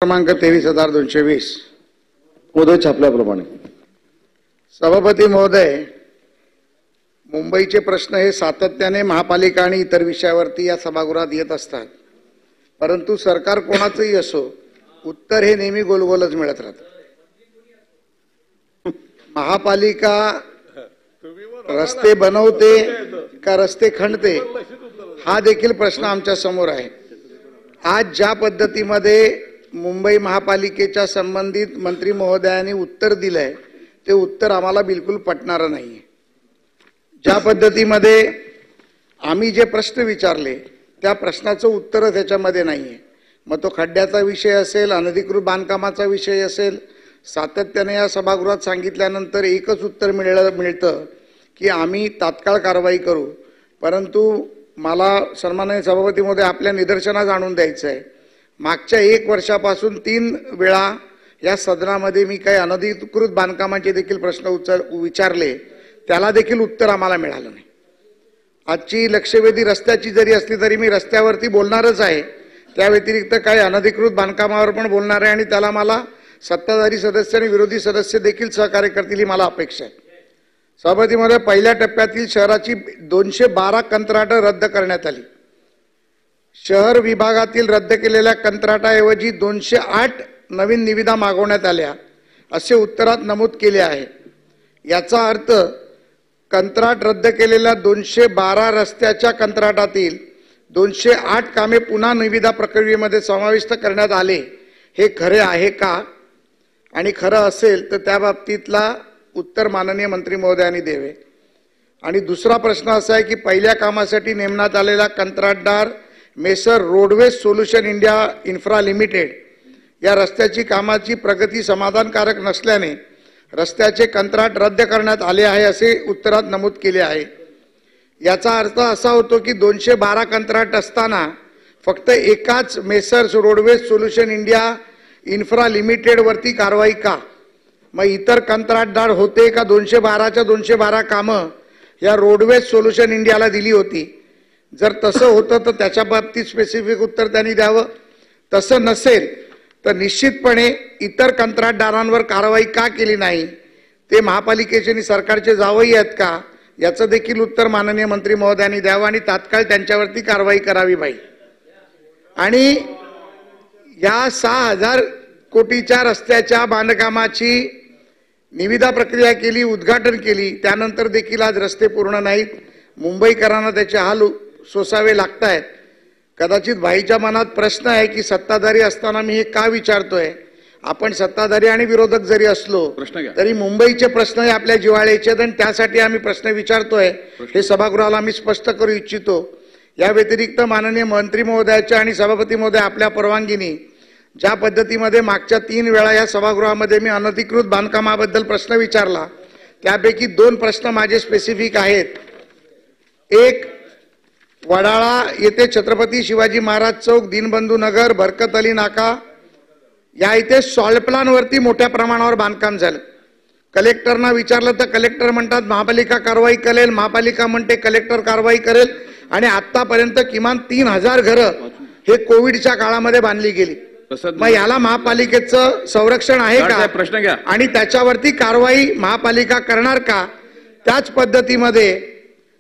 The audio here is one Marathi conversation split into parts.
क्रमांक 23,220 उदय छापल्याप्रमाणे सभापती महोदय, मुंबईचे प्रश्न हे सातत्याने महापालिका आणि इतर विषयावरती या सभागृहात येत असतात, परंतु सरकार कोणाचंही असो उत्तर हे नेहमी गोलगोलच मिळत राहतं। महापालिका रस्ते बनवते का रस्ते खणते हा देखील प्रश्न आमच्या समोर आहे। आज ज्या पद्धतीमध्ये मुंबई महापालिकेच्या संबंधित मंत्री महोदयांनी उत्तर दिलंय ते उत्तर आम्हाला बिलकुल पटणारं नाहीये। ज्या पद्धतीमध्ये आम्ही जे प्रश्न विचारले त्या प्रश्नाचं उत्तर त्याच्यामध्ये नाहीये। मग तो खड्ड्याचा विषय असेल, अनधिकृत बांधकामाचा विषय असेल, सातत्याने या सभागृहात सांगितल्यानंतर एकच उत्तर मिळतं की आम्ही तात्काळ कारवाई करू। परंतु मला सन्माननीय सभापती महोदय आपल्या निदर्शनास आणून द्यायचं आहे, मागच्या 1 वर्षापासून 3 वेळा या सदनामध्ये मी काही अनधिकृत बांधकामाचे देखील प्रश्न विचारले, त्याला देखील उत्तर आम्हाला मिळालं नाही। आजची लक्षवेधी रस्त्याची जरी असली तरी मी रस्त्यावरती बोलणारच आहे, त्या व्यतिरिक्त काही अनधिकृत बांधकामावर पण बोलणार आहे आणि त्याला मला सत्ताधारी सदस्य आणि विरोधी सदस्य देखील सहकार्य करतील ही मला अपेक्षा आहे। सभापती महोदय, पहिल्या टप्प्यातील शहराची 212 कंत्राटं रद्द करण्यात आली। शहर विभागातील रद्द केलेल्या कंत्राटाऐवजी 208 नवीन निविदा मागवण्यात आल्या असे उत्तरात नमूद केले आहे। याचा अर्थ कंत्राट रद्द केलेल्या 212 रस्त्याच्या कंत्राटातील 208 कामे पुन्हा निविदा प्रक्रियेमध्ये समाविष्ट करण्यात आले, हे खरे आहे का? आणि खरं असेल तर त्या बाबतीतला उत्तर माननीय मंत्री महोदयांनी द्यावे। आणि दुसरा प्रश्न असा आहे की पहिल्या कामासाठी नेमण्यात आलेला कंत्राटदार messrs roadways solution India infra limited या रस्त्याची कामाची प्रगती समाधानकारक नसल्याने रस्त्याचे कंत्राट रद्द करण्यात आले आहे असे उत्तरात नमूद केले आहे। याचा अर्थ असा होतो की 212 कंत्राट असताना फक्त एकाच messrs roadways solution India infra limited वरती कारवाई का? मग इतर कंत्राटदार होते का? 212च्या 212 कामं या रोडवेज सोल्युशन इंडियाला दिली होती। जर तसं होतं तर त्याच्या बाबतीत स्पेसिफिक उत्तर त्यांनी द्यावं। तसं नसेल तर निश्चितपणे इतर कंत्राटदारांवर कारवाई का केली नाही, ते महापालिकेचे आणि सरकारचे जावई आहेत का, याचं देखील उत्तर माननीय मंत्री महोदयांनी द्यावं आणि तात्काळ त्यांच्यावरती कारवाई करावी पाहिजे। आणि या 6,000 कोटीच्या रस्त्याच्या बांधकामाची निविदा प्रक्रिया केली, उद्घाटन केली, त्यानंतर देखील आज रस्ते पूर्ण नाहीत। मुंबईकरांना त्याचे हाल सोसावे लागतायत। कदाचित भाईच्या मनात प्रश्न आहे की सत्ताधारी असताना मी हे का विचारतोय। आपण सत्ताधारी आणि विरोधक जरी असलो तरी मुंबईचे प्रश्न हे आपल्या जिव्हाळ्याचे आहेत आणि त्यासाठी आम्ही प्रश्न विचारतोय हे सभागृहाला आम्ही स्पष्ट करू इच्छितो। या व्यतिरिक्त माननीय मंत्री महोदयाच्या आणि सभापती महोदय आपल्या परवानगीने ज्या पद्धतीमध्ये मागच्या 3 वेळा या सभागृहामध्ये मी अनधिकृत बांधकामाबद्दल प्रश्न विचारला, त्यापैकी 2 प्रश्न माझे स्पेसिफिक आहेत। एक, वडाळा येथे छत्रपती शिवाजी महाराज चौक, दीनबंधू नगर, बरकत अली नाका या इथे सॉल्ट प्लान वरती मोठ्या प्रमाणावर बांधकाम झालं। कलेक्टरना विचारलं तर कलेक्टर म्हणतात महापालिका कारवाई करेल, महापालिका म्हणते कलेक्टर कारवाई करेल आणि आतापर्यंत किमान 3,000 घरं हे कोविडच्या काळामध्ये बांधली गेली। मग याला महापालिकेचं संरक्षण आहे का? प्रश्न घ्या आणि त्याच्यावरती कारवाई महापालिका करणार का? त्याच पद्धतीमध्ये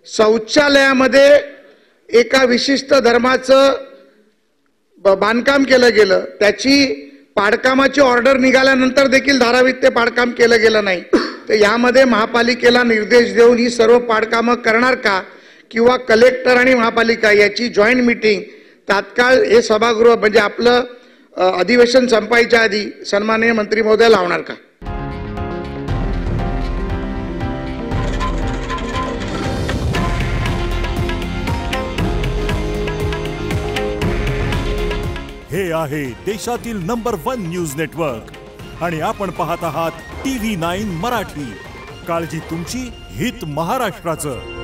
शौचालयामध्ये एका विशिष्ट धर्माचं बांधकाम केलं गेलं, त्याची पाडकामाची ऑर्डर निघाल्यानंतर देखील धारावीत ते पाडकाम केलं गेलं नाही। तर यामध्ये महापालिकेला निर्देश देऊन ही सर्व पाडकामं करणार का? किंवा कलेक्टर आणि महापालिका याची जॉईंट मीटिंग तात्काळ हे सभागृह म्हणजे आपलं अधिवेशन संपायच्या आधी सन्माननीय मंत्री महोदय लावणार का? हे आहे देशातील नंबर 1 न्यूज नेटवर्क आणि आपण पाहत आहात TV9 मराठी। काळजी तुमची, हित महाराष्ट्राचं।